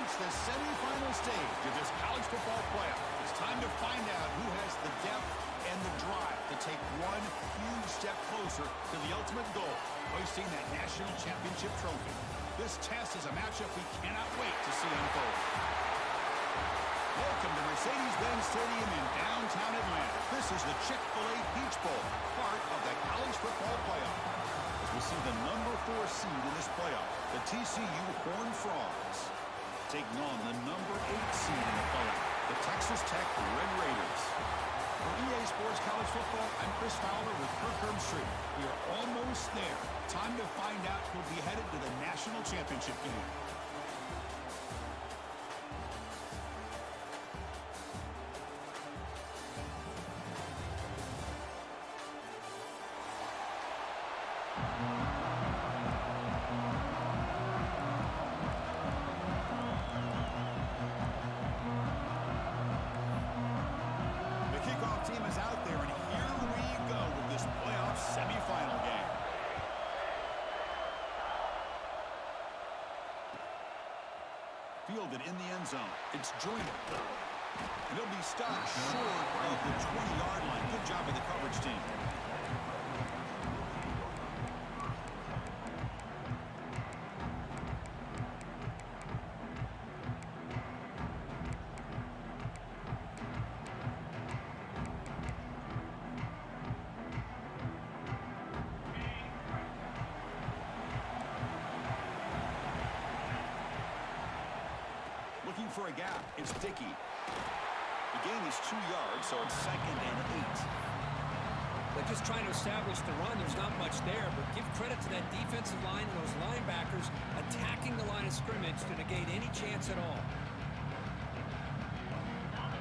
reached the semifinal stage of this college football playoff. It's time to find out who has the depth and the drive to take one huge step closer to the ultimate goal, hoisting that national championship trophy. This test is a matchup we cannot wait to see unfold. Welcome to Mercedes-Benz Stadium in downtown Atlanta. This is the Chick-fil-A Peach Bowl, part of the college football playoff. As we see the number 4 seed in this playoff, the TCU Horned Frogs, taking on the number 8 seed in the playoff, the Texas Tech Red Raiders. For EA Sports College Football, I'm Chris Fowler with Kirk Herbstreit. We are almost there. Time to find out who'll be headed to the national championship game. Team is out there, and here we go with this playoff semifinal game. Fielded in the end zone. It's Joyner. And he'll be stopped short of the 20-yard line. Good job by the coverage team. Looking for a gap. It's Dickey. The gain is 2 yards, so it's 2nd and 8. They're just trying to establish the run. There's not much there, but give credit to that defensive line and those linebackers attacking the line of scrimmage to negate any chance at all.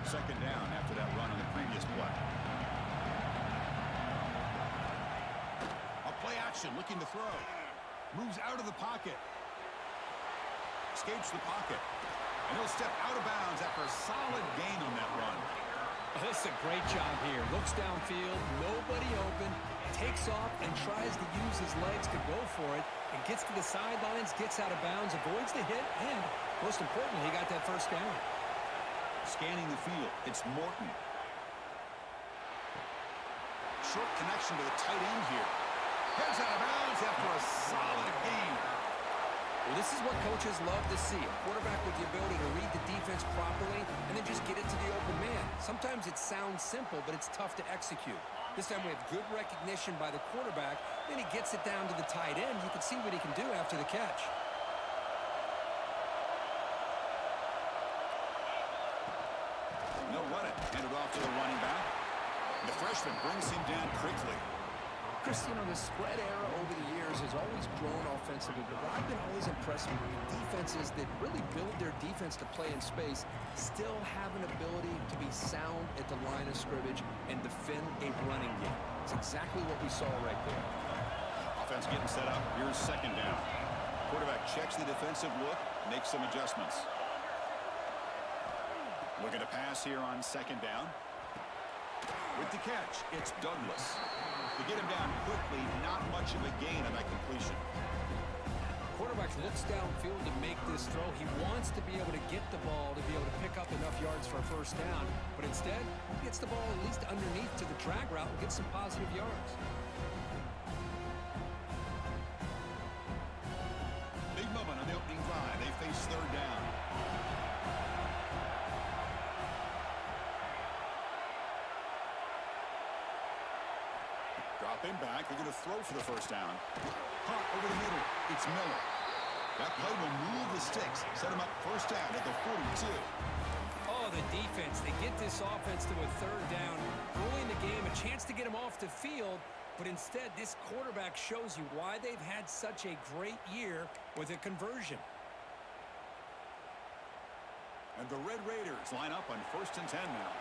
2nd down after that run on the previous play. A play action, looking to throw. Moves out of the pocket. Escapes the pocket. And he'll step out of bounds after a solid gain on that run. Oh, this is a great job here. Looks downfield, nobody open, takes off and tries to use his legs to go for it, and gets to the sidelines, gets out of bounds, avoids the hit, and most importantly, he got that first down. Scanning the field, it's Morton. Short connection to the tight end here. Heads out of bounds after a solid gain. Well, this is what coaches love to see. A quarterback with the ability to read the defense properly and then just get it to the open man. Sometimes it sounds simple, but it's tough to execute. This time we have good recognition by the quarterback. Then he gets it down to the tight end. You can see what he can do after the catch. No run it. Handed off to the running back. The freshman brings him down quickly. Chris, you know, the spread era over the years has always grown offensively, but what I've been always impressed with defenses that really build their defense to play in space still have an ability to be sound at the line of scrimmage and defend a running game. It's exactly what we saw right there. Offense getting set up. Here's 2nd down. Quarterback checks the defensive look, makes some adjustments. Looking to pass here on 2nd down. With the catch, it's Douglas. To get him down quickly, not much of a gain on that completion. Quarterback looks downfield to make this throw. He wants to be able to get the ball to be able to pick up enough yards for a first down, but instead, he gets the ball at least underneath to the drag route and gets some positive yards. Big moment on the opening drive. They face 3rd down. Drop him back. They're going to throw for the first down. Hot over the middle. It's Miller. That play will move the sticks. Set him up first down at the 42. Oh, the defense. They get this offense to a 3rd down. Early in the game, a chance to get him off the field. But instead, this quarterback shows you why they've had such a great year with a conversion. And the Red Raiders line up on 1st and 10 now.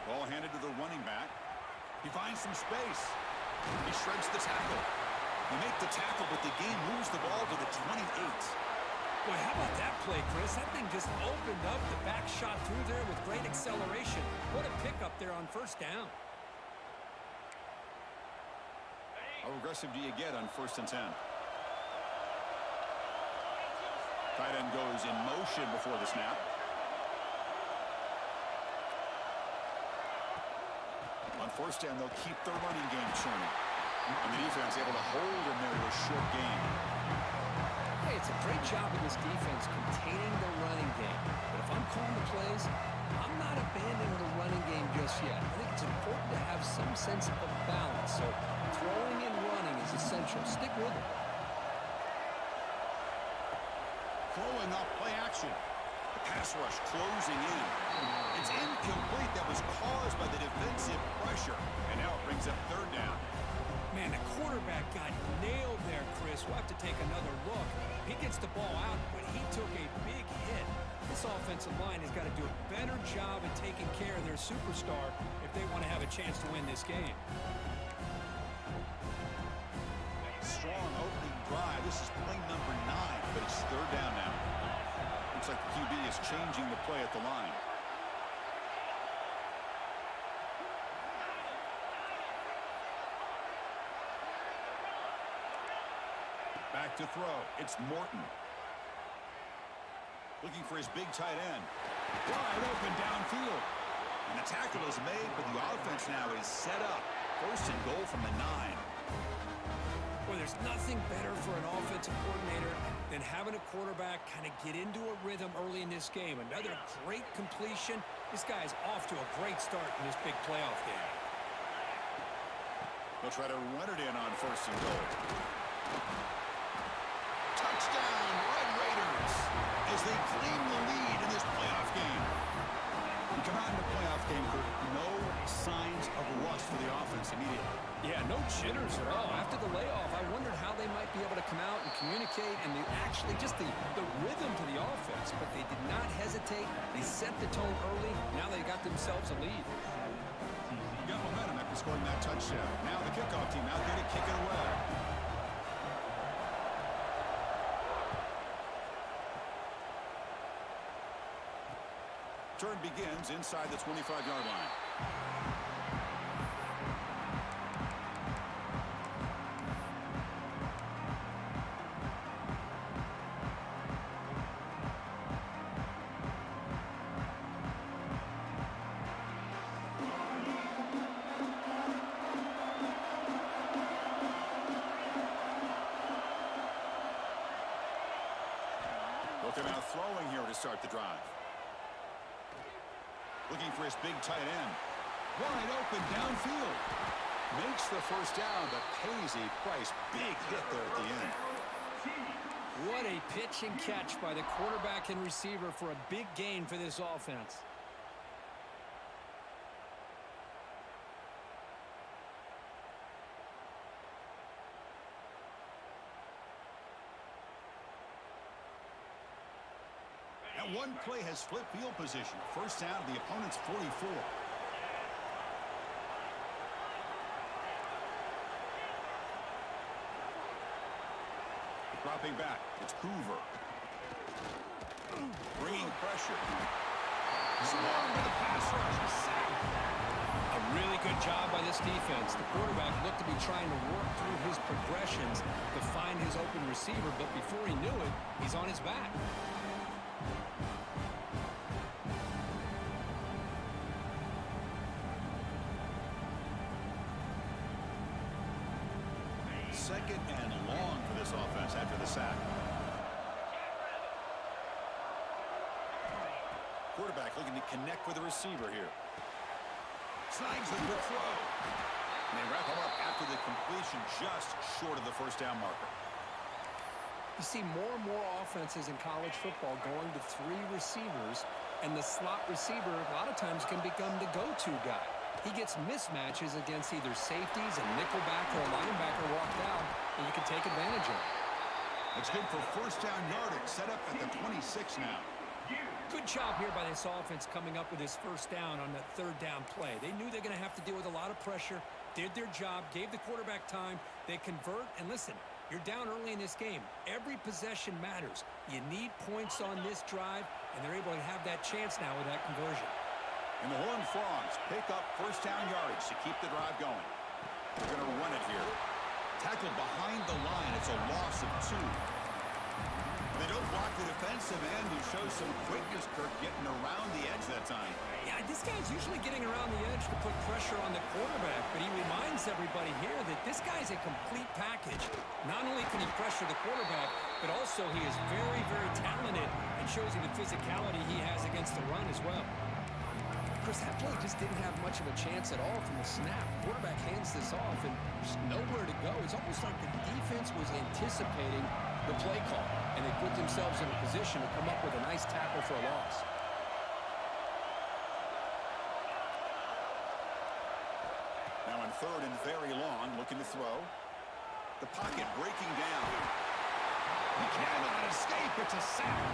Ball handed to the running back. He finds some space. He shreds the tackle. They make the tackle, but the game moves the ball to the 28. Boy, how about that play, Chris? That thing just opened up. The back shot through there with great acceleration. What a pickup there on 1st down. How aggressive do you get on 1st and 10? Tight end goes in motion before the snap. On first down, they'll keep their running game churning. And the defense able to hold him there to a short game. Hey, it's a great job of this defense containing the running game. But if I'm calling the plays, I'm not abandoning the running game just yet. I think it's important to have some sense of balance. So throwing and running is essential. Stick with it. Throwing up play action. The pass rush closing in. It's incomplete. That was caused by the defensive pressure. And now it brings up third down. Man, the quarterback got nailed there, Chris. We'll have to take another look. He gets the ball out, but he took a big hit. This offensive line has got to do a better job at taking care of their superstar if they want to have a chance to win this game. Strong opening drive. This is play number 9, but it's third down now. Looks like the QB is changing the play at the line. Back to throw. It's Morton. Looking for his big tight end. Wide open downfield. And the tackle is made, but the offense now is set up. First and goal from the 9. Well, there's nothing better for an offensive coordinator than having a quarterback kind of get into a rhythm early in this game. Another great completion. This guy's off to a great start in this big playoff game. They'll try to run it in on first and goal. Touchdown, Red Raiders, as they claim the lead in this playoff game. We come out in the playoff game, Kurt, no signs of rust for the offense immediately. Yeah, no jitters at all. After the layoff, I wondered how they might be able to come out and communicate and actually just the rhythm to the offense. But they did not hesitate. They set the tone early. Now they got themselves a lead. You got momentum after scoring that touchdown. Now the kickoff team out there to kick it away. Turn begins inside the 25-yard line. Looking out throwing here to start the drive. Looking for his big tight end. Wide open downfield. Makes the first down, but pays a price. Big hit there at the end. What a pitch and catch by the quarterback and receiver for a big gain for this offense. That one play has flipped field position. First down to the opponent's 44. Dropping back, it's Hoover. Bringing pressure. Smart with the pass rush. Sack. A really good job by this defense. The quarterback looked to be trying to work through his progressions to find his open receiver, but before he knew it, he's on his back. Second and long for this offense after the sack. Quarterback looking to connect with the receiver here. Snags the quick throw. And they wrap him up after the completion just short of the first down marker. You see more and more offenses in college football going to 3 receivers, and the slot receiver a lot of times can become the go-to guy. He gets mismatches against either safeties, a nickelback, or a linebacker walked out, and you can take advantage of it. It's good for first down yardage, set up at the 26 now. Good job here by this offense coming up with his first down on that third down play. They knew they're going to have to deal with a lot of pressure, did their job, gave the quarterback time, they convert, and listen, you're down early in this game. Every possession matters. You need points on this drive, and they're able to have that chance now with that conversion. And the Horned Frogs pick up first down yardage to keep the drive going. They're going to run it here. Tackled behind the line. It's a loss of 2. They don't block the defensive end, who shows some quickness, Kirk, getting around the edge that time. Yeah, this guy's usually getting around the edge to put pressure on the quarterback, but he reminds everybody here that this guy's a complete package. Not only can he pressure the quarterback, but also he is very, very talented and shows you the physicality he has against the run as well. Chris, that play just didn't have much of a chance at all from the snap. The quarterback hands this off and just nowhere to go. It's almost like the defense was anticipating the play call, and they put themselves in a position to come up with a nice tackle for a loss. Now on 3rd and very long, looking to throw. The pocket breaking down. He cannot escape. It's a sack.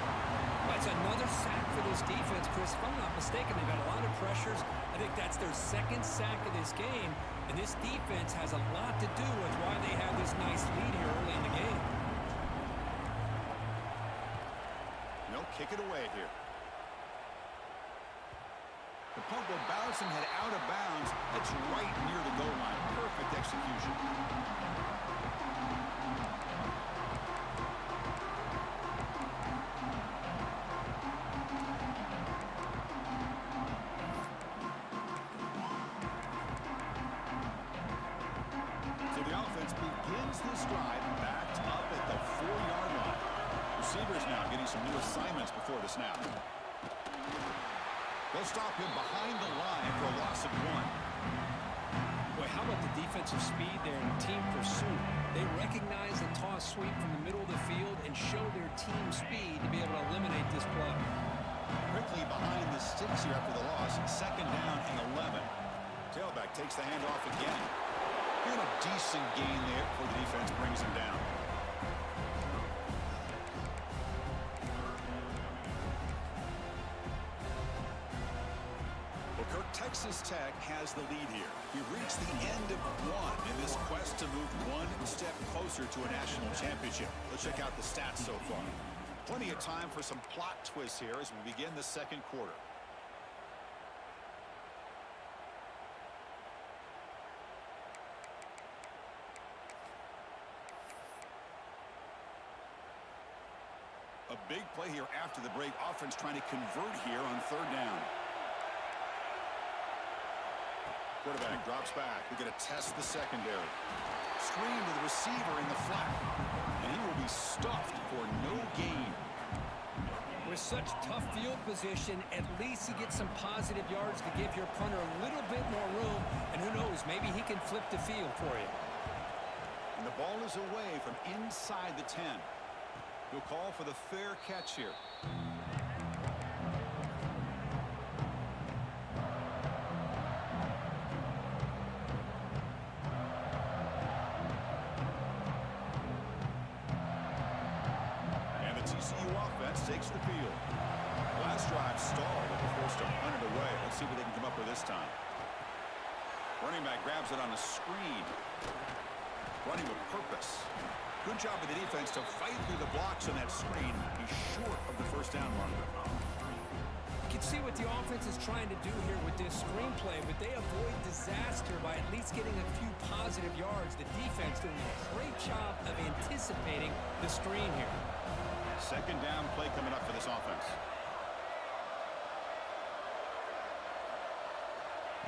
That's another sack for this defense, Chris. If I'm not mistaken, they've got a lot of pressures. I think that's their 2nd sack of this game, and this defense has a lot to do with why they have this nice lead here early in the game. No, kick it away here. The punt will bounce and head out of bounds. It's right near the goal line. Perfect execution. Begins this drive backed up at the 4-yard line. Receivers now getting some new assignments before the snap. They'll stop him behind the line for a loss of 1. Boy, how about the defensive speed there in team pursuit? They recognize the toss sweep from the middle of the field and show their team speed to be able to eliminate this play. Quickly behind the sticks here after the loss. 2nd down and 11. Tailback takes the handoff again. And a decent gain there before the defense brings him down. Well, Kirk, Texas Tech has the lead here. We've reached the end of 1 in this quest to move 1 step closer to a national championship. Let's check out the stats so far. Plenty of time for some plot twists here as we begin the 2nd quarter. A big play here after the break. Offense trying to convert here on 3rd down. Quarterback drops back. We're going to test the secondary. Screen to the receiver in the flat. And he will be stuffed for no gain. With such tough field position, at least he gets some positive yards to give your punter a little bit more room. And who knows, maybe he can flip the field for you. And the ball is away from inside the 10. He'll call for the fair catch here. And the TCU offense takes the field. Last drive stalled and was forced to punt it away. Let's see what they can come up with this time. Running back grabs it on a screen. Running with purpose. Good job of the defense to fight through the blocks on that screen. He's short of the 1st down marker. You can see what the offense is trying to do here with this screenplay, but they avoid disaster by at least getting a few positive yards. The defense doing a great job of anticipating the screen here. 2nd down play coming up for this offense.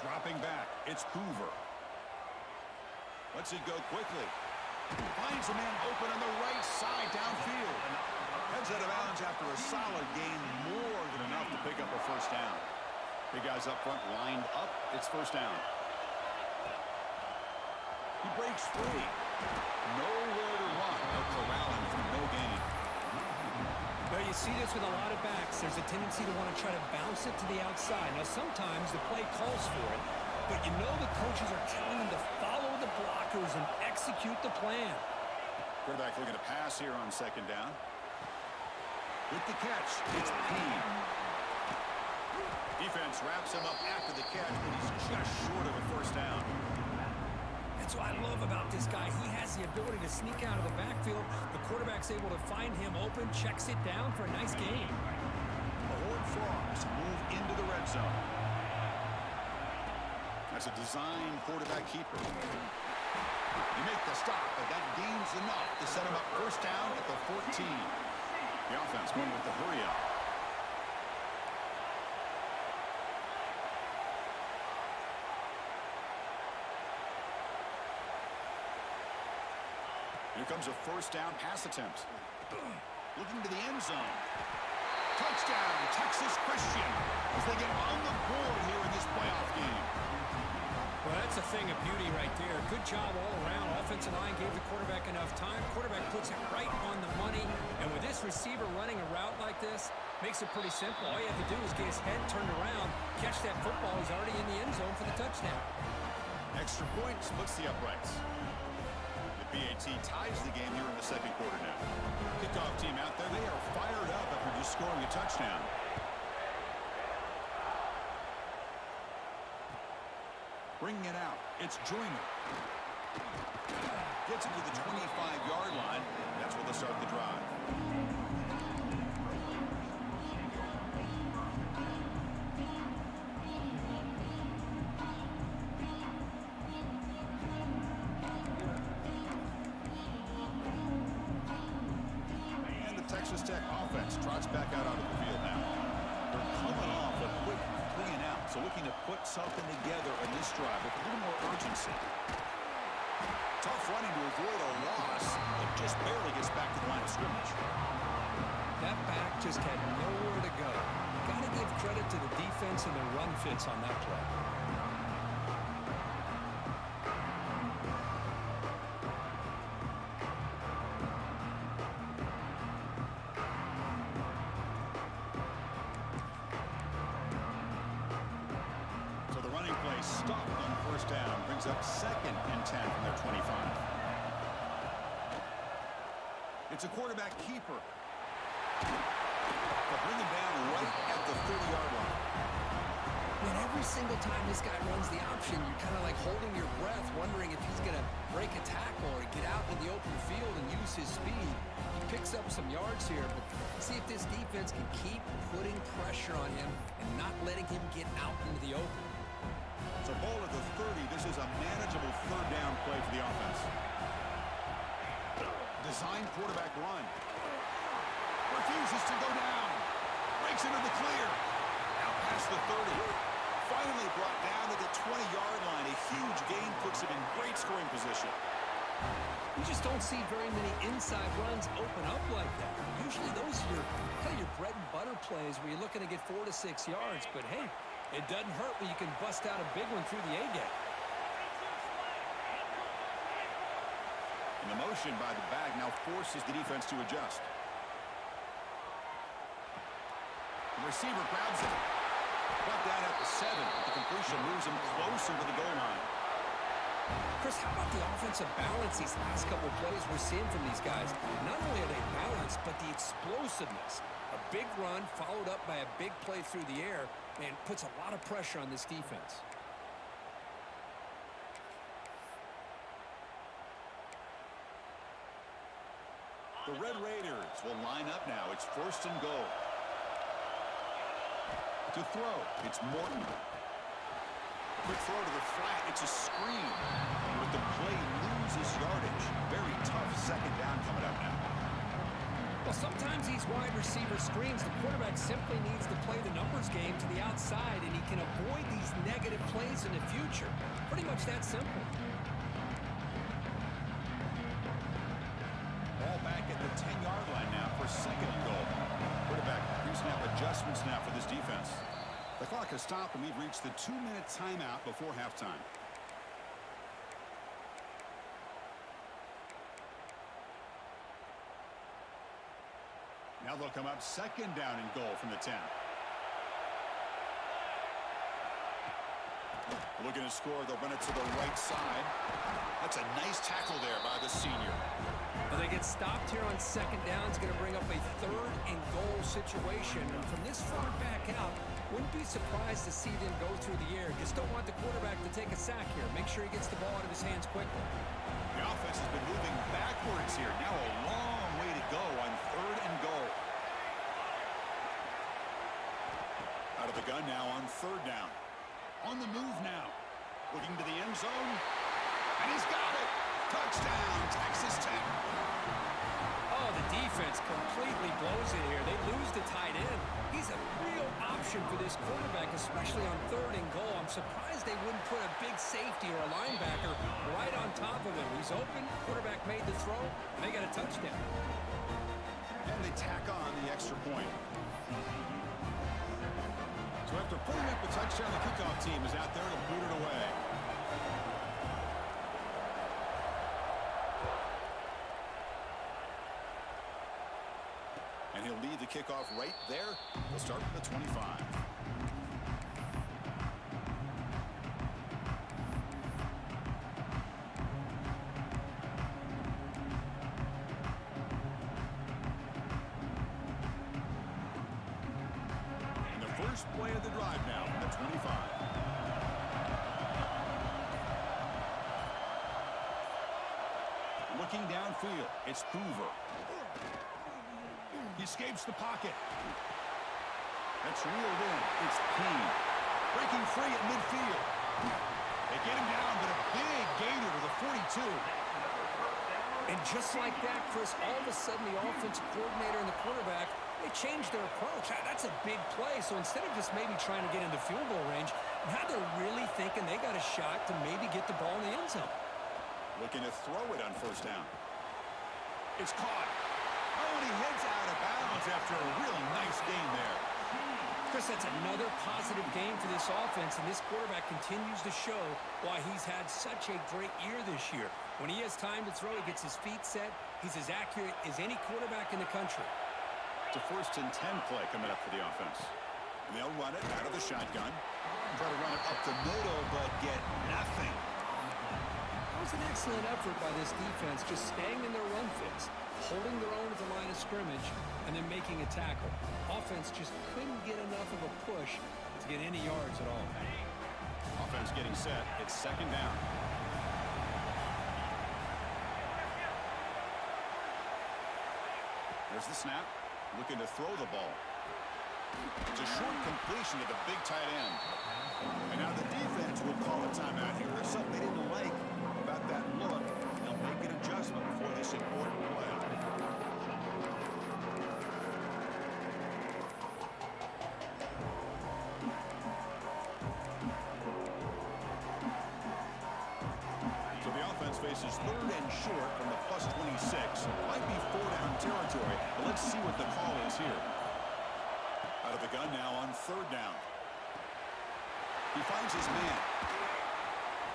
Dropping back, it's Hoover. Lets it go quickly. Finds a man open on the right side downfield. Heads out of bounds after a solid gain, more than enough to pick up a 1st down. Big guys up front lined up. It's 1st down. He breaks free. Nowhere to run. They'll corral him for no gain. Well, you see this with a lot of backs. There's a tendency to want to try to bounce it to the outside. Now, sometimes the play calls for it, but you know the coaches are telling them to follow the blockers and execute the plan. Quarterback looking to pass here on 2nd down. With the catch, it's Payne. Defense wraps him up after the catch, but he's just short of a 1st down. That's what I love about this guy. He has the ability to sneak out of the backfield. The quarterback's able to find him open, checks it down for a nice gain. The Horned Frogs move into the red zone. That's a design quarterback keeper. You make the stop, but that gains enough to set him up 1st down at the 14. The offense going with the hurry up. Here comes a first down pass attempt. Looking to the end zone. Touchdown, Texas Christian, as they get on the board here in this playoff game. Well, that's a thing of beauty right there. Good job all around. Offensive line gave the quarterback enough time. Quarterback puts it right on the money. And with this receiver running a route like this, makes it pretty simple. All you have to do is get his head turned around, catch that football. He's already in the end zone for the touchdown. Extra point splits the uprights. The BAT ties the game here in the second quarter now. Kickoff team out there. They are fired up after just scoring a touchdown. Bringing it out. It's Joyner. Gets it to the 25-yard line. That's where they'll start the drive. And the Texas Tech offense trots back out onto the field now. They're coming off a quick 3-and-out, so looking to put something together in this drive with a little more urgency. Tough running to avoid a loss, but just barely gets back to the line of scrimmage. That back just had nowhere to go. Got to give credit to the defense and their run fits on that play. So the running play stopped on first down, brings up 2nd and 10 from their 25. It's a quarterback keeper. They'll bring him down right at the 30-yard line. And every single time this guy runs the option, you're kind of like holding your breath, wondering if he's going to break a tackle or get out in the open field and use his speed. He picks up some yards here, but see if this defense can keep putting pressure on him and not letting him get out into the open. So ball at the 30. This is a manageable third down play for the offense. Designed quarterback run. Refuses to go down. Breaks into the clear. Out past the 30. Finally brought down to the 20-yard line. A huge gain puts him in great scoring position. You just don't see very many inside runs open up like that. Usually those are your bread and butter plays where you're looking to get 4 to 6 yards. But hey, it doesn't hurt when you can bust out a big one through the A-gap. And the motion by the back now forces the defense to adjust. The receiver grabs it. Brought down at the 7, but the completion moves him closer to the goal line. Chris, how about the offensive balance these last couple of plays we're seeing from these guys? Not only are they balanced, but the explosiveness. A big run followed up by a big play through the air, and puts a lot of pressure on this defense. The Red Raiders will line up now. It's 1st and goal. To throw, it's Morton. Quick throw to the flat. It's a screen. But the play loses yardage. Very tough second down coming up now. Well, sometimes these wide receiver screens, the quarterback simply needs to play the numbers game to the outside, and he can avoid these negative plays in the future. Pretty much that simple. Ball back at the 10-yard line now for 2nd and goal. Quarterback pre-snap adjustments now for this defense. The clock has stopped, and we've reached the 2-minute timeout before halftime. Now they'll come up 2nd down and goal from the 10. Looking to score, they'll run it to the right side. That's a nice tackle there by the senior. Well, they get stopped here on 2nd down. It's going to bring up a 3rd and goal situation. And from this far back out, wouldn't be surprised to see them go through the air. Just don't want the quarterback to take a sack here. Make sure he gets the ball out of his hands quickly. The offense has been moving backwards here. Now a long way to go on 3rd and goal. Out of the gun now on 3rd down. On the move now. Looking to the end zone. And he's got it. Touchdown, Texas Tech. Oh, the defense completely blows it this quarterback, especially on 3rd and goal. I'm surprised they wouldn't put a big safety or a linebacker right on top of him. He's open, quarterback made the throw, and they got a touchdown. And they tack on the extra point. So after putting up the touchdown, the kickoff team is out there to boot it away. And he'll lead the kickoff right there. We'll start from the 25. And the first play of the drive now from the 25. Looking downfield, it's Hoover. He escapes the pocket. That's reeled in. It's Payne. Breaking free at midfield. They get him down, but a big gainer to the 42. And just like that, Chris, all of a sudden the offensive coordinator and the quarterback, they changed their approach. That's a big play. So instead of just maybe trying to get into field goal range, now they're really thinking they got a shot to maybe get the ball in the end zone. Looking to throw it on first down. It's caught. Oh, and he heads out of bounds after a really nice game there. Chris, that's another positive game for this offense, and this quarterback continues to show why he's had such a great year this year. When he has time to throw, he gets his feet set. He's as accurate as any quarterback in the country. It's a 1st and 10 play coming up for the offense. And they'll run it out of the shotgun. Try to run it up the middle, but get nothing. That was an excellent effort by this defense, just staying in their run fits, holding their own at the line of scrimmage, and then making a tackle. Offense just couldn't get enough of a push to get any yards at all. Offense getting set. It's 2nd down. There's the snap. Looking to throw the ball. It's a short completion to the big tight end. And now the defense will call a timeout here. There's something they didn't like about that look. They'll make an adjustment before this important play. So the offense faces 3rd and short from the +26. Might be 4-down territory, but let's see what the call is here. Out of the gun now on 3rd down. He finds his man.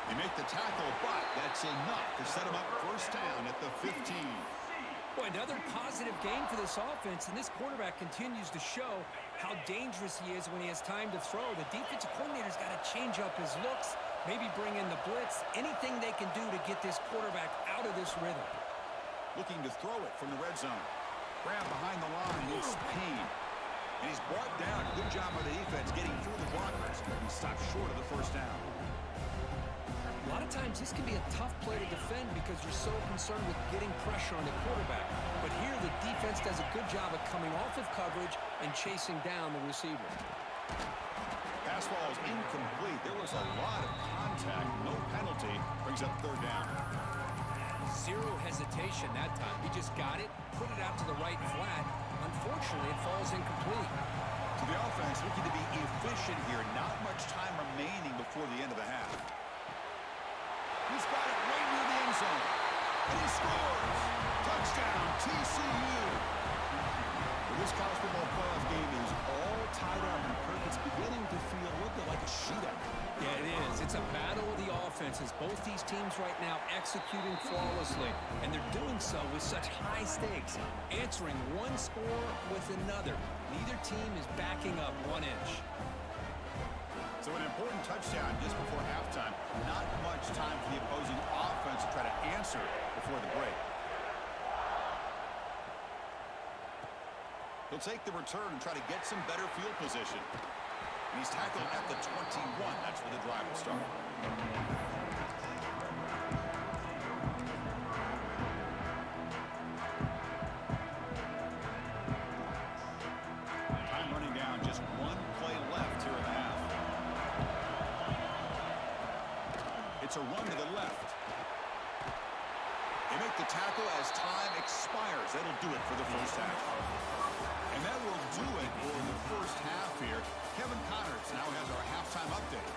They make the tackle, but that's enough to set him up 1st down at the 15. Boy, another positive game for this offense, and this quarterback continues to show how dangerous he is when he has time to throw. The defensive coordinator's got to change up his looks, maybe bring in the blitz, anything they can do to get this quarterback out of this rhythm. Looking to throw it from the red zone. Grab behind the line, it's Payne. And he's brought down. Good job by the defense getting through the blockers. He stopped short of the 1st down. A lot of times this can be a tough play to defend because you're so concerned with getting pressure on the quarterback. But here the defense does a good job of coming off of coverage and chasing down the receiver. Pass ball is incomplete. There was a lot of contact. No penalty. Brings up 3rd down. Zero hesitation that time. He just got it, put it out to the right flat. Unfortunately, it falls incomplete. So the offense looking to be efficient here. Not much time remaining before the end of the half. He's got it right near the end zone. And he scores! Touchdown, TCU! Well, this college football playoff game is all tied up, and Kirk, it's beginning to feel a little bit like a shootout. Yeah, it is. It's a battle of the offenses. Both these teams right now executing flawlessly, and they're doing so with such high stakes, answering one score with another. Neither team is backing up 1 inch. So an important touchdown just before halftime. Not much time for the opposing offense to try to answer before the break. He'll take the return and try to get some better field position. And he's tackled at the 21. That's where the drive will start. Time running down. Just 1 play left here in the half. It's a run to the left. They make the tackle as time expires. That'll do it for the first half. And that will do it for the first half here. Kevin Connors now has our halftime update.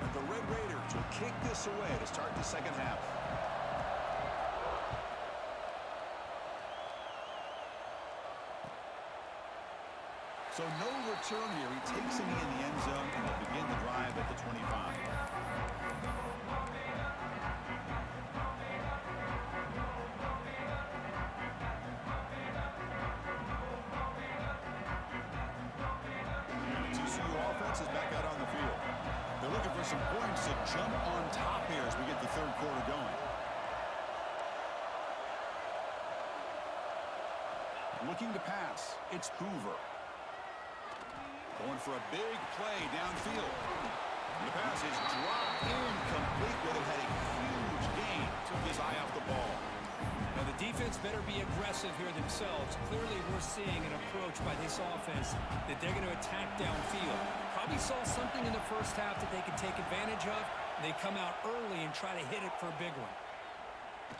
And the Red Raiders will kick this away to start the second half. So no return here. He takes it in the end zone and will begin the drive at the 25. TCU offense is back out on the field. They're looking for some points to jump on top here as we get the third quarter going. Looking to pass. It's Hoover. Going for a big play downfield. The pass is dropped incomplete, but it had a huge gain. Took his eye off the ball. Now the defense better be aggressive here themselves. Clearly we're seeing an approach by this offense that they're going to attack downfield. Probably saw something in the first half that they could take advantage of. They come out early and try to hit it for a big one.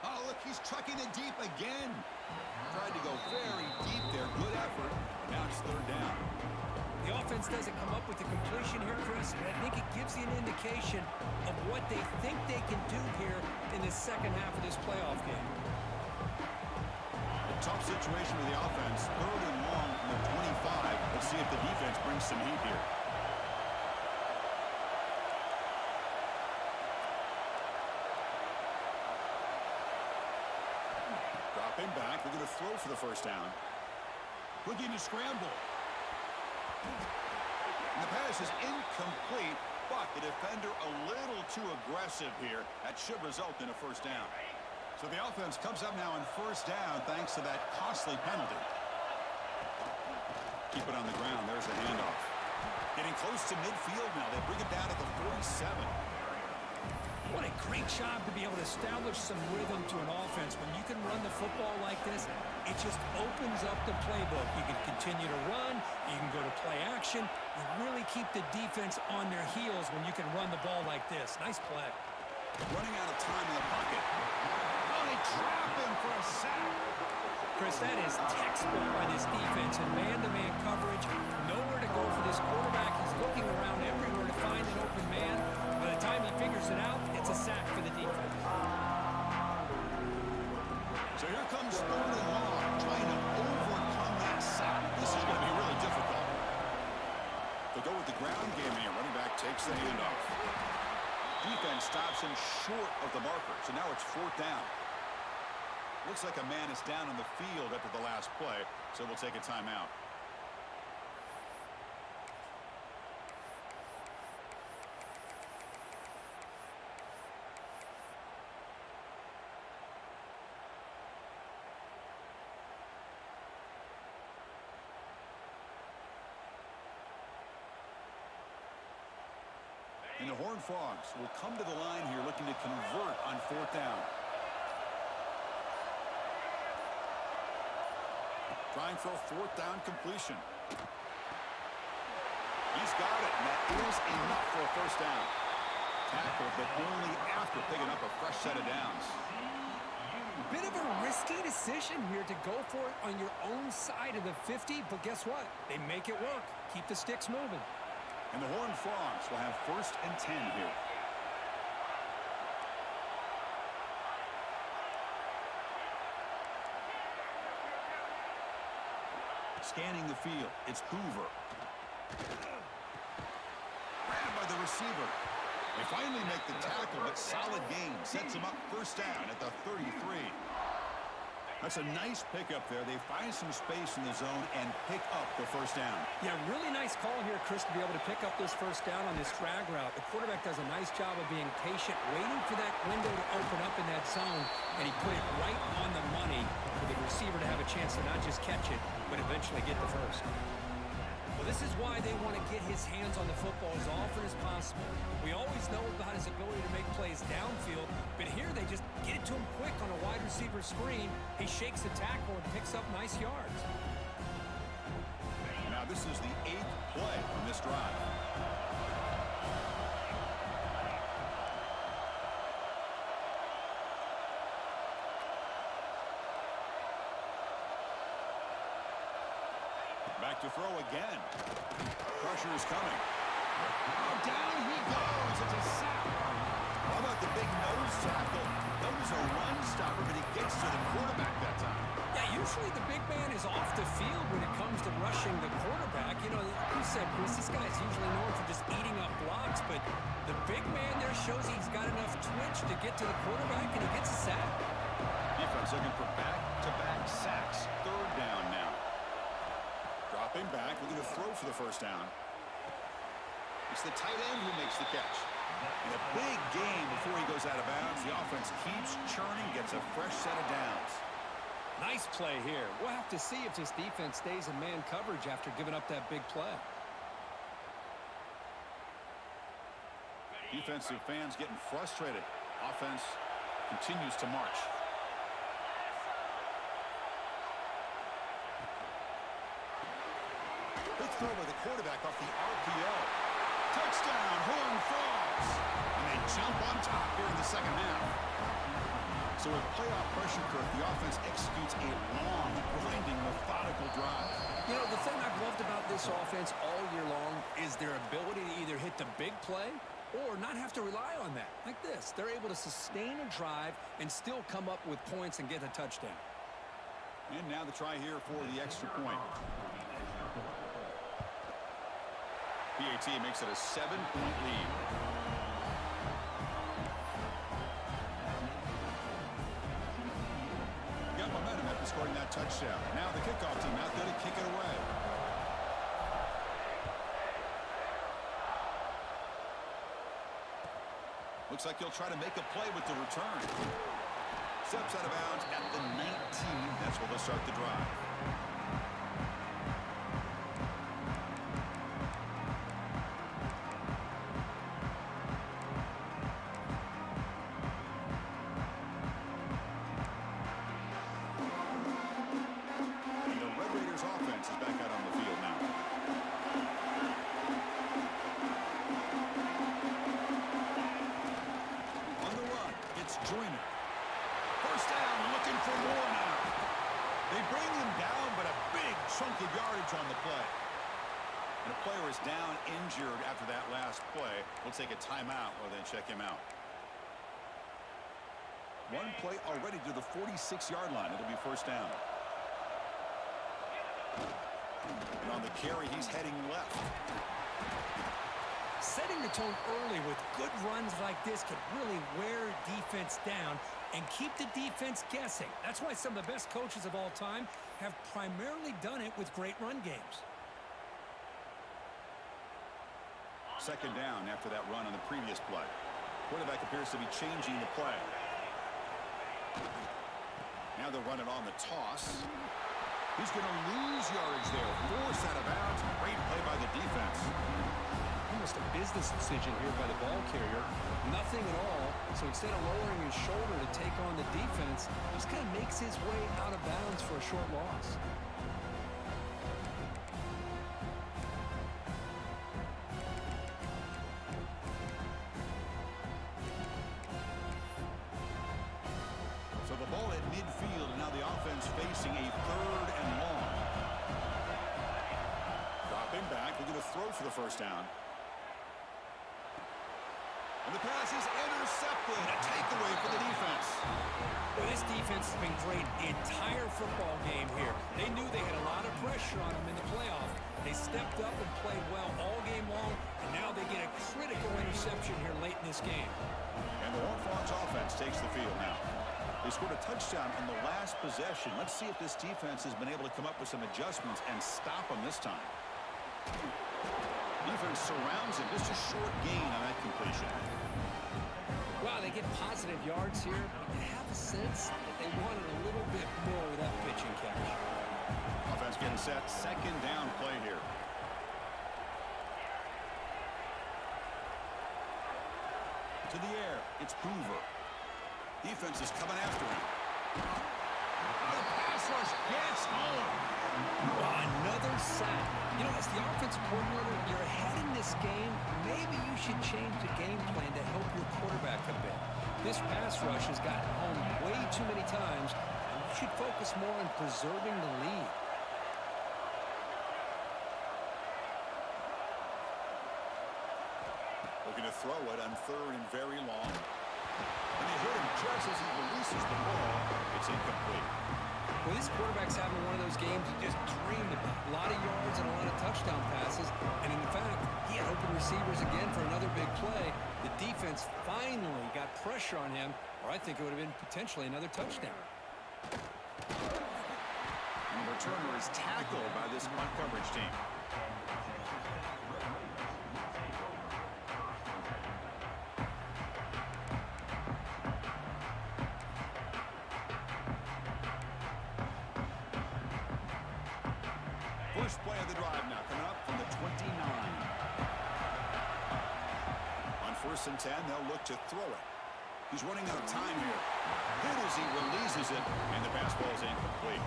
Oh, look, he's trucking it deep again. Tried to go very deep there. Good effort. Now it's third down. The offense doesn't come up with the completion here, Chris, but I think it gives you an indication of what they think they can do here in the second half of this playoff game. A tough situation for the offense. Third and long from the 25. Let's see if the defense brings some heat here. Dropping back. They're going to throw for the first down. Looking to scramble. And the pass is incomplete, but the defender a little too aggressive here. That should result in a first down. So the offense comes up now on first down thanks to that costly penalty. Keep it on the ground. There's the handoff. Getting close to midfield now. They bring it down at the 47. What a great job to be able to establish some rhythm to an offense. When you can run the football like this, it just opens up the playbook. You can continue to run. You can go to play action. You really keep the defense on their heels when you can run the ball like this. Nice play. Running out of time in the pocket. Oh, they trap him for a sack. Chris, that is textbook by this defense in man-to-man coverage. Nowhere to go for this quarterback. He's looking around everywhere to find an open man. By the time he figures it out, it's a sack for the defense. So here comes third and long, trying to overcome that sack. This is going to be really difficult. They'll go with the ground game here. Running back takes the handoff. Defense stops him short of the marker, so now it's fourth down. Looks like a man is down on the field after the last play, so we'll take a timeout. And the Horned Frogs will come to the line here looking to convert on fourth down. Trying for a fourth down completion. He's got it, and that is enough for a first down. Tackle, but only after picking up a fresh set of downs. Bit of a risky decision here to go for it on your own side of the 50, but guess what? They make it work. Keep the sticks moving. And the Horned Frogs will have first and 10 here. Scanning the field, it's Hoover. Grabbed by the receiver. They finally make the tackle, but solid game. Sets him up first down at the 33. That's a nice pickup there. They find some space in the zone and pick up the first down. Yeah, really nice call here, Chris, to be able to pick up this first down on this drag route. The quarterback does a nice job of being patient, waiting for that window to open up in that zone, and he put it right on the money for the receiver to have a chance to not just catch it, but eventually get the first. Well, this is why they want to get his hands on the football as often as possible. We always know about his ability to make plays downfield, but here they just get it to him quick on a wide receiver screen. He shakes the tackle and picks up nice yards. Now this is the 8th play on this drive. back to throw again. Pressure is coming. Oh, down he goes. It's a sack. How about the big nose tackle? That was a run stopper, but he gets to the quarterback that time. Yeah, usually the big man is off the field when it comes to rushing the quarterback. You know, you said, Chris, this guy's usually known for just eating up blocks, but the big man there shows he's got enough twitch to get to the quarterback, and he gets a sack. Defense looking for back-to-back sacks. Third down now. Dropping back, looking to throw for the first down. It's the tight end who makes the catch. And a big game before he goes out of bounds. The offense keeps churning, gets a fresh set of downs. Nice play here. We'll have to see if this defense stays in man coverage after giving up that big play. Defensive fans getting frustrated. Offense continues to march. Big throw by the quarterback off the RPO. Touchdown, Horn Frogs. And they jump on top here in the second half. So with playoff pressure, Kirk, the offense executes a long, grinding, methodical drive. You know, the thing I've loved about this offense all year long is their ability to either hit the big play or not have to rely on that. Like this. They're able to sustain a drive and still come up with points and get a touchdown. And now the try here for the extra point. PAT makes it a 7-point lead. Got momentum after scoring that touchdown. Now the kickoff team out there to kick it away. Looks like he'll try to make a play with the return. Steps out of bounds at the 19. That's where they'll start the drive. On the play. And a player is down injured after that last play. We'll take a timeout or then check him out. One play already to the 46-yard line. It'll be first down. And on the carry, he's heading left. Setting the tone early with good runs like this can really wear defense down and keep the defense guessing. That's why some of the best coaches of all time have primarily done it with great run games. Second down after that run on the previous play. Quarterback appears to be changing the play. Now they'll run it on the toss. He's going to lose yardage there. Forced out of bounds. Great play by the defense. Almost a business decision here by the ball carrier. Nothing at all. So instead of lowering his shoulder to take on the defense, he just kind of makes his way out of bounds for a short loss. So the ball at midfield, and now the offense facing a third and long. Dropping back, looking to throw for the first down. And the pass is intercepted. A takeaway for the defense. Well, this defense has been great the entire football game here. They knew they had a lot of pressure on them in the playoff. They stepped up and played well all game long, and now they get a critical interception here late in this game. And the Horned Frogs offense takes the field now. They scored a touchdown on the last possession. Let's see if this defense has been able to come up with some adjustments and stop them this time. Defense surrounds him. Just a short gain on that completion. Wow, they get positive yards here, but you have a sense that they wanted a little bit more with that pitching catch. Offense getting set. Second down play here. To the air. It's Hoover. Defense is coming after him. The pass rush gets home. Another sack. You know, as the offensive coordinator, you're ahead in this game. Maybe you should change the game plan to help your quarterback a bit. This pass rush has gotten home way too many times, and you should focus more on preserving the lead. throw it on 3rd and very long. And they hit him just as he releases the ball. It's incomplete. Well, this quarterback's having one of those games you just dreamed about. A lot of yards and a lot of touchdown passes. And in fact, he had open receivers again for another big play. The defense finally got pressure on him, or I think it would have been potentially another touchdown. And the returner is tackled by this punt coverage team. First play of the drive now coming up from the 29. On 1st and 10, they'll look to throw it. He's running out of time here. Hit as he releases it, and the pass ball is incomplete.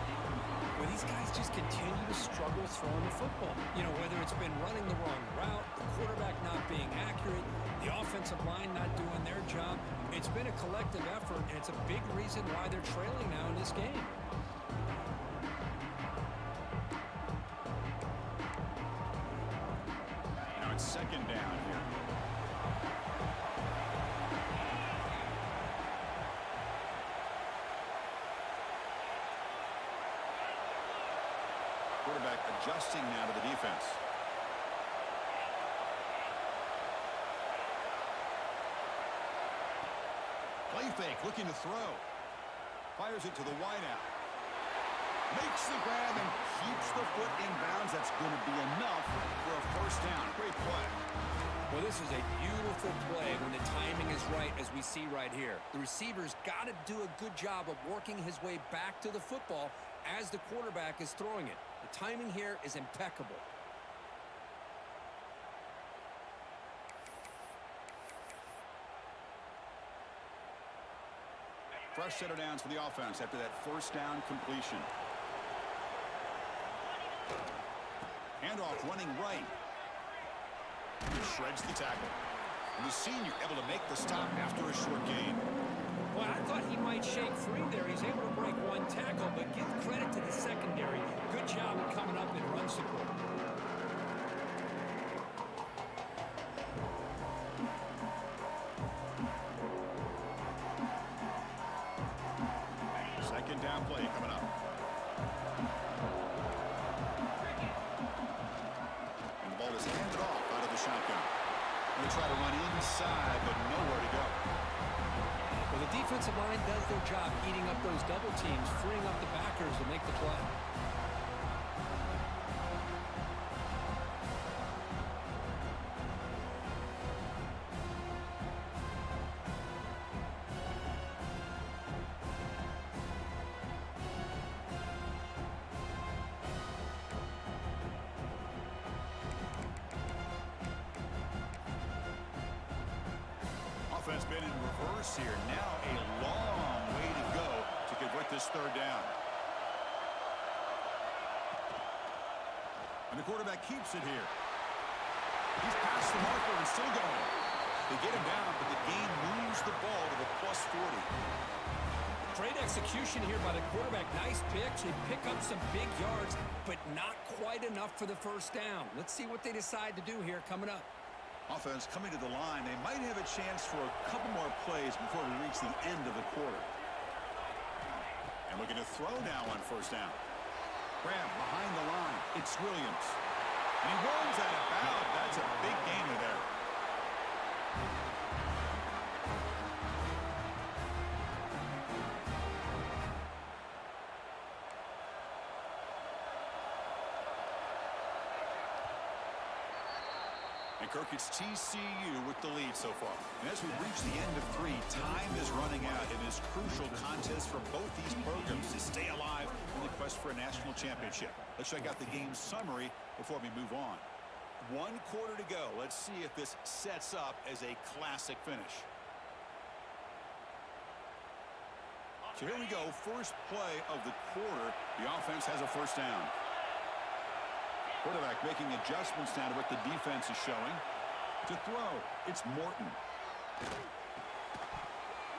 Well, these guys just continue to struggle throwing the football. You know, whether it's been running the wrong route, the quarterback not being accurate, the offensive line not doing their job. It's been a collective effort, and it's a big reason why they're trailing now in this game. Now it's 2nd down here. Quarterback adjusting now to the defense. Play fake, looking to throw. Fires it to the wideout. Makes the grab and keeps the foot in bounds. That's going to be enough for a 1st down. Great play. Well, this is a beautiful play when the timing is right, as we see right here. The receiver's got to do a good job of working his way back to the football as the quarterback is throwing it. The timing here is impeccable. Fresh set of downs for the offense after that 1st down completion. Handoff running right. He shreds the tackle. And the senior able to make the stop after a short gain. Well, I thought he might shake free there. He's able to break one tackle, but give credit to the secondary. Good job of coming up and run support. Second down play coming up. And the ball is handed off out of the shotgun. They try to run inside, but nowhere to go. Well, the defensive line does their job eating up those double teams, freeing up the backers to make the play. Offense been in reverse here. Now a long way to go to convert this 3rd down. And the quarterback keeps it here. He's past the marker and still going. They get him down, but the game moves the ball to the +40. Great execution here by the quarterback. Nice pitch. They pick up some big yards, but not quite enough for the 1st down. Let's see what they decide to do here coming up. Offense coming to the line. They might have a chance for a couple more plays before we reach the end of the quarter. And looking to throw now on 1st down. Grab behind the line. It's Williams. And he runs out of bounds. That's a big gainer there. And Kirk, it's TCU with the lead so far. And as we reach the end of 3, time is running out in this crucial contest for both these programs to stay alive in the quest for a national championship. Let's check out the game summary before we move on. 1 quarter to go. Let's see if this sets up as a classic finish. So here we go. First play of the quarter. The offense has a 1st down. Quarterback making adjustments now to what the defense is showing. To throw, it's Morton.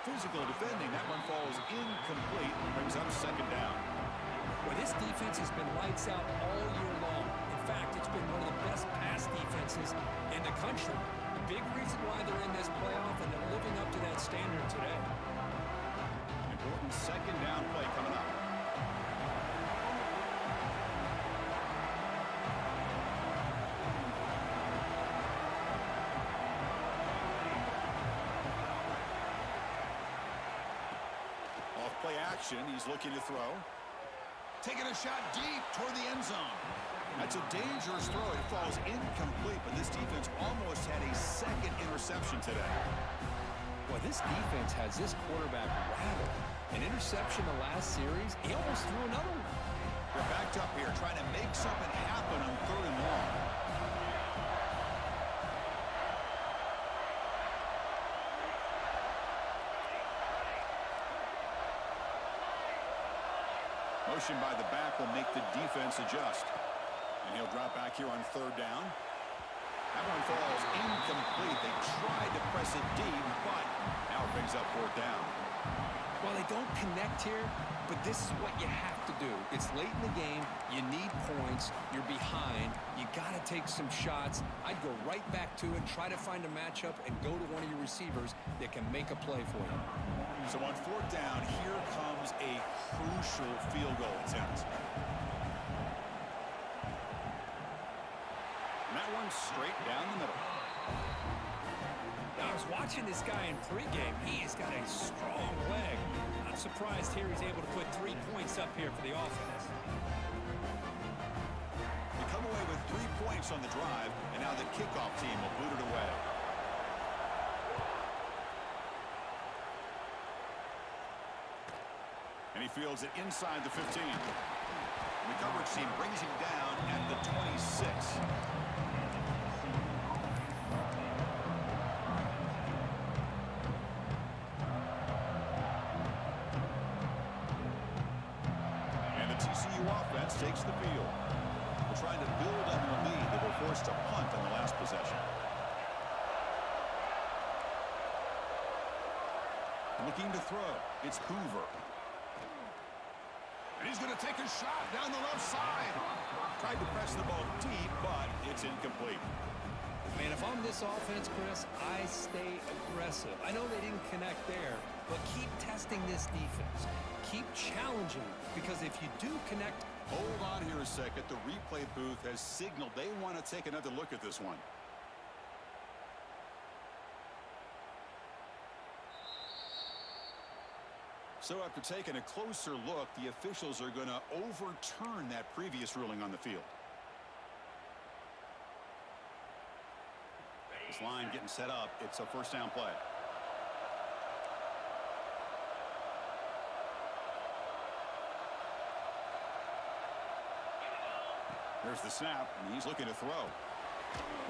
Physical defending. That one falls incomplete. Brings up 2nd down. Well, this defense has been lights out all year long. In fact, it's been one of the best pass defenses in the country. big reason why they're in this playoff, and they're living up to that standard today. Important second down play coming up. Off play action, he's looking to throw. Taking a shot deep toward the end zone. That's a dangerous throw. It falls incomplete, but this defense almost had a second interception today. Well, this defense has this quarterback rattled. An interception the last series, he almost threw another one. They're backed up here trying to make something happen on 3rd and long. Motion by the back will make the defense adjust. And he'll drop back here on 3rd down. That one falls incomplete. They tried to press it deep, but now it brings up 4th down. Well, they don't connect here, but this is what you have to do. It's late in the game. You need points. You're behind. You got to take some shots. I'd go right back to it, try to find a matchup, and go to one of your receivers that can make a play for you. So on 4th down, here comes a crucial field goal attempt. And that one straight down the middle. Now, I was watching this guy in pregame. He has got a strong leg. Not surprised here he's able to put 3 points up here for the offense. They come away with 3 points on the drive, and now the kickoff team will boot it away. And he fields it inside the 15. And the coverage team brings him down at the 26. And the TCU offense takes the field. They're trying to build on their lead. They were forced to punt on the last possession. Looking to throw. It's Hoover. And he's going to take a shot down the left side. Tried to press the ball deep, but it's incomplete. Man, if I'm this offense, Chris, I stay aggressive. I know they didn't connect there, but keep testing this defense. Keep challenging, because if you do connect... Hold on here a second. The replay booth has signaled they want to take another look at this one. So after taking a closer look, the officials are going to overturn that previous ruling on the field. This line getting set up. It's a 1st down play. There's the snap, and he's looking to throw.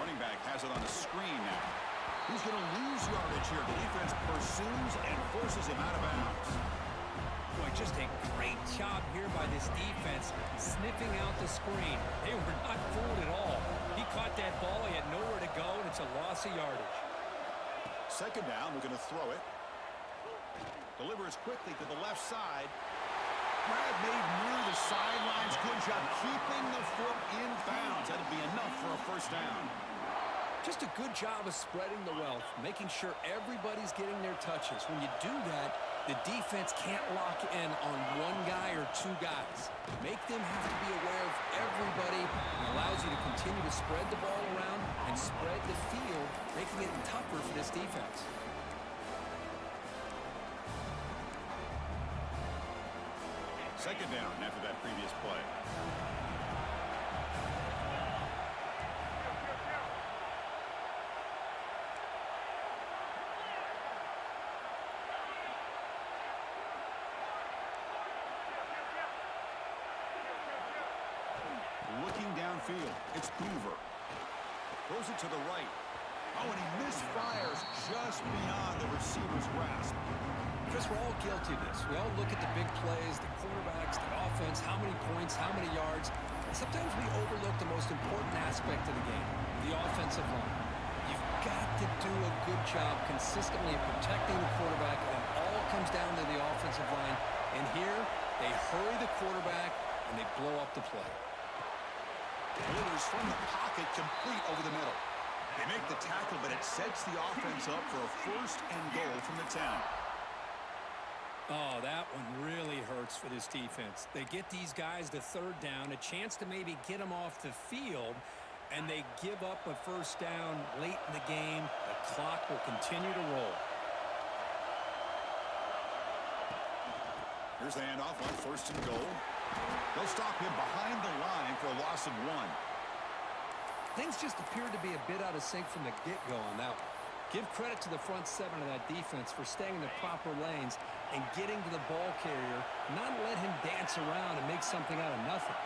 Running back has it on the screen now. He's going to lose yardage here. The defense pursues and forces him out of bounds. Boy, just a great job here by this defense, sniffing out the screen. They were not fooled at all. He caught that ball. He had nowhere to go, and it's a loss of yardage. 2nd down, we're going to throw it. Delivers quickly to the left side. Brad made near the sidelines. Good job keeping the foot in bounds. That'll be enough for a 1st down. Just a good job of spreading the wealth, making sure everybody's getting their touches. When you do that, the defense can't lock in on one guy or 2 guys. Make them have to be aware of everybody. It allows you to continue to spread the ball around and spread the field, making it tougher for this defense. Second down after that previous play. Looking downfield, it's Hoover. Throws it to the right. Oh, and he misfires just beyond the receiver's grasp. Chris, we're all guilty of this. We all look at the big plays, the quarterbacks, the offense, how many points, how many yards. And sometimes we overlook the most important aspect of the game, the offensive line. You've got to do a good job consistently of protecting the quarterback, and it all comes down to the offensive line. And here, they hurry the quarterback, and they blow up the play. Delivers from the pocket, complete over the middle. They make the tackle, but it sets the offense up for a first and goal from the 10. Oh, that one really hurts for this defense. They get these guys to third down, a chance to maybe get them off the field, and they give up a first down late in the game. The clock will continue to roll. Here's the handoff on first and goal. They'll stop him behind the line for a loss of 1. Things just appeared to be a bit out of sync from the get-go on that one. Give credit to the front 7 of that defense for staying in the proper lanes and getting to the ball carrier, not let him dance around and make something out of nothing.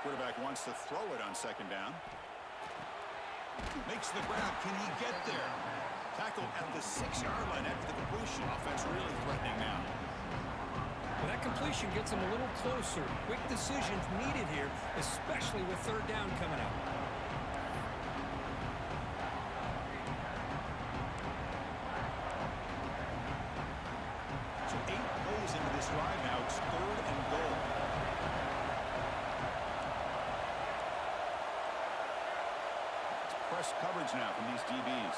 Quarterback wants to throw it on second down. Makes the grab. Can he get there? Tackle at the 6-yard line after the completion. Offense really threatening now. Well, that completion gets him a little closer. Quick decisions needed here, especially with third down coming up. So 8 plays into this drive now. It's third and goal. It's press coverage now from these DBs.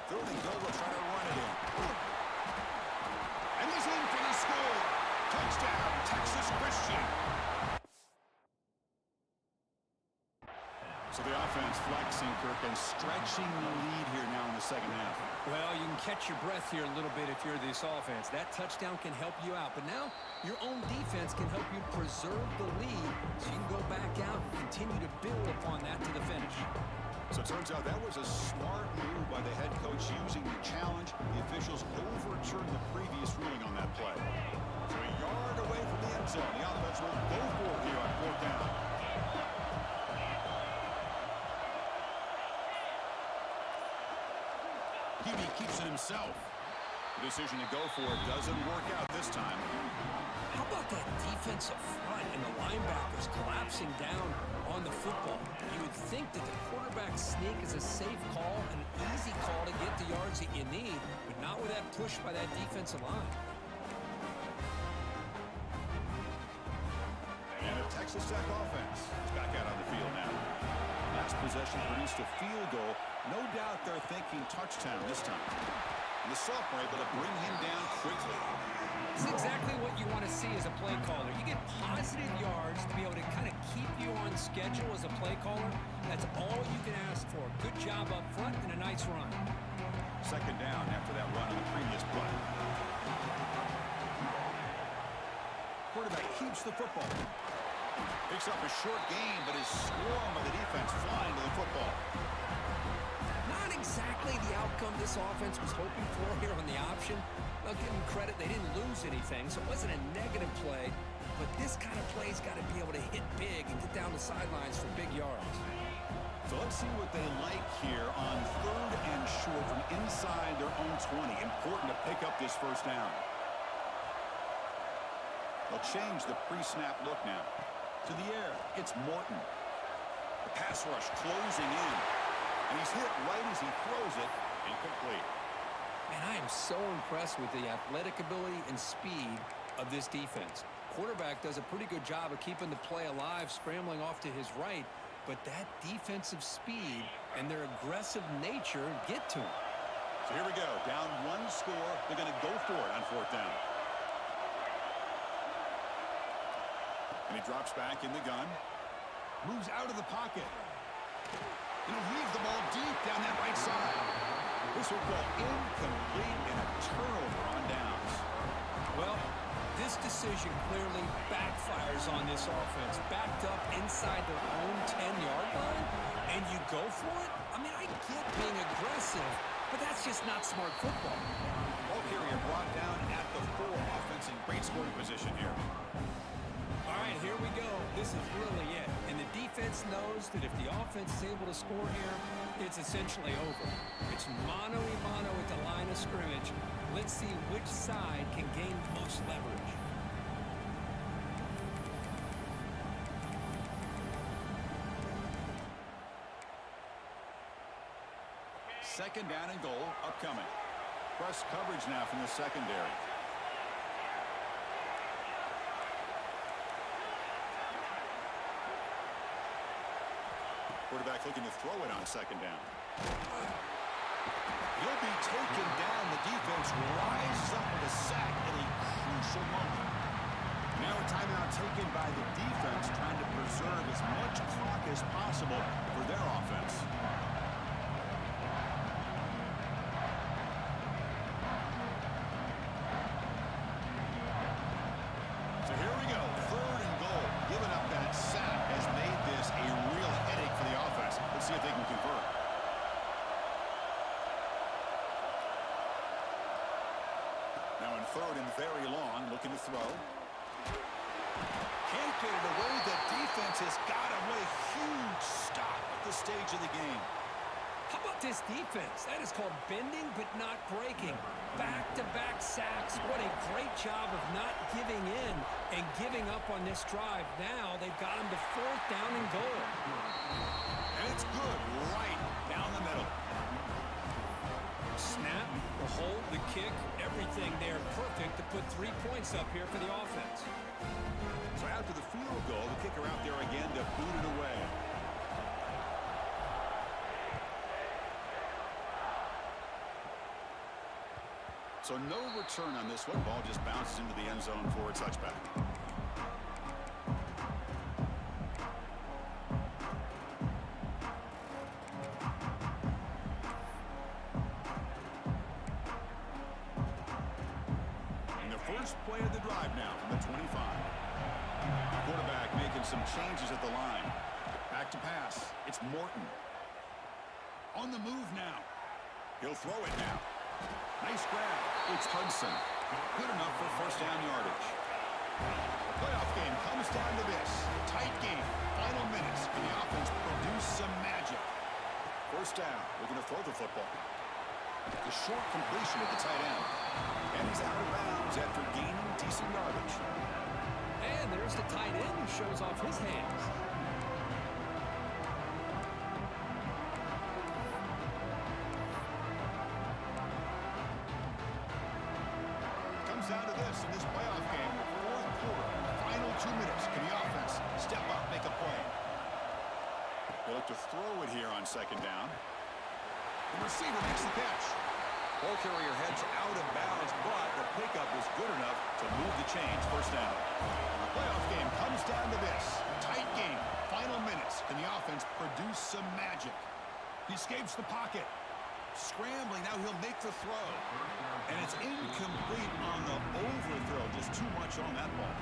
Third and goal, will try to run it in. And he's in for the score. Touchdown, Texas Christian. So the offense flexing, Kirk, and stretching the lead here now in the second half. Well, you can catch your breath here a little bit if you're this offense. That touchdown can help you out. But now your own defense can help you preserve the lead so you can go back out and continue to build upon that to the finish. So it turns out that was a smart move by the head coach using the challenge. The officials overturned the previous ruling on that play. So a yard away from the end zone. The offense will go for it here on fourth down. QB keeps it himself. The decision to go for it doesn't work out this time. How about that defensive front and the linebackers collapsing down on the football? You would think that the quarterback sneak is a safe call, an easy call to get the yards that you need, but not with that push by that defensive line. And the Texas Tech offense is back out on the field now. Last possession produced a field goal. No doubt they're thinking touchdown this time. And the sophomore able to bring him down quickly. It's exactly what you want to see as a play caller. You get positive yards to be able to kind of keep you on schedule as a play caller. That's all you can ask for. Good job up front and a nice run. Second down after that run on the previous play. Quarterback keeps the football. Picks up a short gain, but is swarmed by the defense flying to the football. Not exactly the outcome this offense was hoping for here on the option. I'll give them credit, they didn't lose anything, so it wasn't a negative play. But this kind of play's got to be able to hit big and get down the sidelines for big yards. So let's see what they like here on third and short from inside their own 20. Important to pick up this first down. They'll change the pre-snap look now. To the air, it's Morton. The pass rush closing in. And he's hit right as he throws it. Incomplete. Man, I am so impressed with the athletic ability and speed of this defense. Quarterback does a pretty good job of keeping the play alive, scrambling off to his right. But that defensive speed and their aggressive nature get to him. So here we go. Down one score. They're going to go for it on fourth down. And he drops back in the gun. Moves out of the pocket. And he'll leave the ball deep down that right side. This will go incomplete and a turnover on downs. Well, this decision clearly backfires on this offense. Backed up inside their own 10-yard line, and you go for it? I mean, I get being aggressive, but that's just not smart football. Ball carrier brought down at the 4. Offense in great scoring position here. All right, here we go. This is really it. And the defense knows that if the offense is able to score here, it's essentially over. It's mano-a-mano at the line of scrimmage. Let's see which side can gain the most leverage. Second down and goal upcoming. Press coverage now from the secondary. Quarterback looking to throw it on second down. He'll be taken down. The defense rises up with a sack at a crucial moment. Now a timeout taken by the defense, trying to preserve as much clock as possible for their offense. So here we go, 3rd and goal. Giving up that sack has made this a real headache for the offense. Let's see if they can convert. Now in 3rd and very long, looking to throw. Can't get it away. The defense has got him with a huge stop at this stage of the game. How about this defense? That is called bending but not breaking. Back-to-back sacks. What a great job of not giving in and giving up on this drive. Now they've got him to 4th down and goal. And it's good right down the middle. Snap, the hold, the kick, everything there perfect to put 3 points up here for the offense. So after the field goal, the kicker out there again to boot it away. So no return on this one. Ball just bounces into the end zone for a touchback. And the first play of the drive now from the 25. The quarterback making some changes at the line. Back to pass. It's Morton. On the move now. He'll throw it now. Nice grab. It's Hudson. Good enough for 1st down yardage. The playoff game comes down to this. Tight game. Final minutes. Can the offense produce some magic? 1st down. We're going to throw the football. The short completion at the tight end. And he's out of bounds after gaining decent yardage. And there's the tight end who shows off his hands. Down to this in this playoff game, 4th quarter, final 2 minutes. Can the offense step up, make a play? They look to throw it here on 2nd down. The receiver makes the catch. Ball carrier heads out of bounds, but the pickup was good enough to move the chains. 1st down. The playoff game comes down to this. Tight game, final minutes. Can the offense produce some magic? He escapes the pocket. Scrambling, now he'll make the throw. And it's incomplete on the overthrow. Just too much on that ball.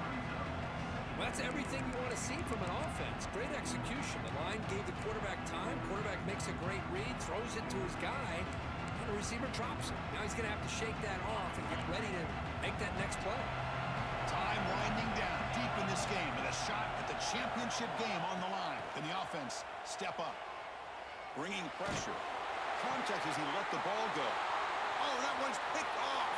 Well, that's everything you want to see from an offense. Great execution. The line gave the quarterback time. Quarterback makes a great read, throws it to his guy, and the receiver drops it. Now he's going to have to shake that off and get ready to make that next play. Time winding down deep in this game with a shot at the championship game on the line. Can the offense step up? Bringing pressure. Contact as he let the ball go. Oh, that one's picked off.